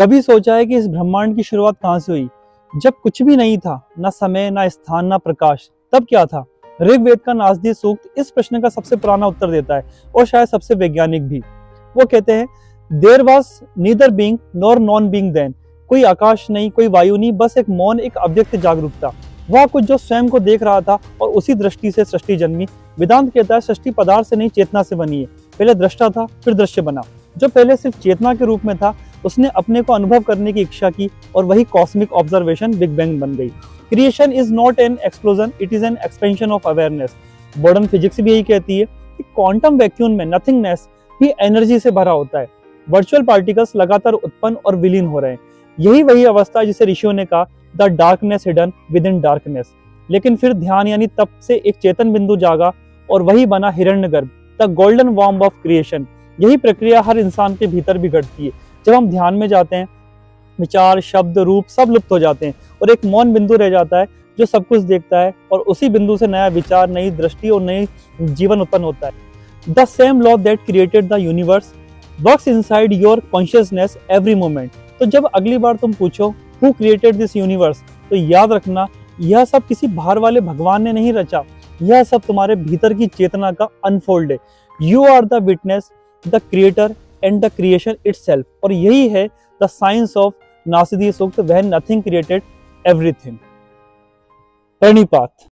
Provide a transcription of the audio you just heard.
कभी सोचा है कि इस ब्रह्मांड की शुरुआत कहाँ से हुई? जब कुछ भी नहीं था, ना समय, ना स्थान, ना प्रकाश, तब क्या था? ऋग्वेद का नासदी सूक्त इस प्रश्न का सबसे पुराना उत्तर देता है और शायद सबसे वैज्ञानिक भी। वो कहते हैं, there was neither being nor non being then. कोई आकाश नहीं, कोई वायु नहीं, बस एक मौन, एक अव्यक्त जागरूकता। वह कुछ जो स्वयं को देख रहा था और उसी दृष्टि से सृष्टि जन्मी। वेदांत कहता है सृष्टि पदार्थ से नहीं, चेतना से बनी है। पहले दृष्टा था, फिर दृश्य बना। जो पहले सिर्फ चेतना के रूप में था, उसने अपने को अनुभव करने की इच्छा की और वही कॉस्मिक ऑब्जर्वेशन बिग बैंग बन गई। Creation is not an explosion, it is an expansion of awareness. Modern physics भी यही कहती है कि क्वांटम वैक्यूम में नथिंगनेस भी एनर्जी से भरा होता है। वर्चुअल पार्टिकल्स लगातार उत्पन्न और विलीन हो रहे हैं। यही वही अवस्था है जिसे ऋषियों ने कहा the darkness hidden with in darkness. लेकिन फिर ध्यान यानी तप से एक चेतन बिंदु जागा और वही बना हिरण्यगर्भ, द गोल्डन वॉर्म ऑफ क्रिएशन। यही प्रक्रिया हर इंसान के भीतर भी घटती है। जब हम ध्यान में जाते हैं, विचार, शब्द, रूप सब लुप्त हो जाते हैं और एक मौन बिंदु रह जाता है जो सब कुछ देखता है, और उसी बिंदु से नया विचार, नई दृष्टि और नई जीवन उत्पन्न होता है। The same law that created the universe works inside your consciousness every moment. तो जब अगली बार तुम पूछो हु क्रिएटेड दिस यूनिवर्स, तो याद रखना यह सब किसी बाहर वाले भगवान ने नहीं रचा, यह सब तुम्हारे भीतर की चेतना का अनफोल्ड है। You are the witness, the creator and the creation itself. और यही है the science of Nasadiya Sukta, when nothing created everything. प्रणिपात।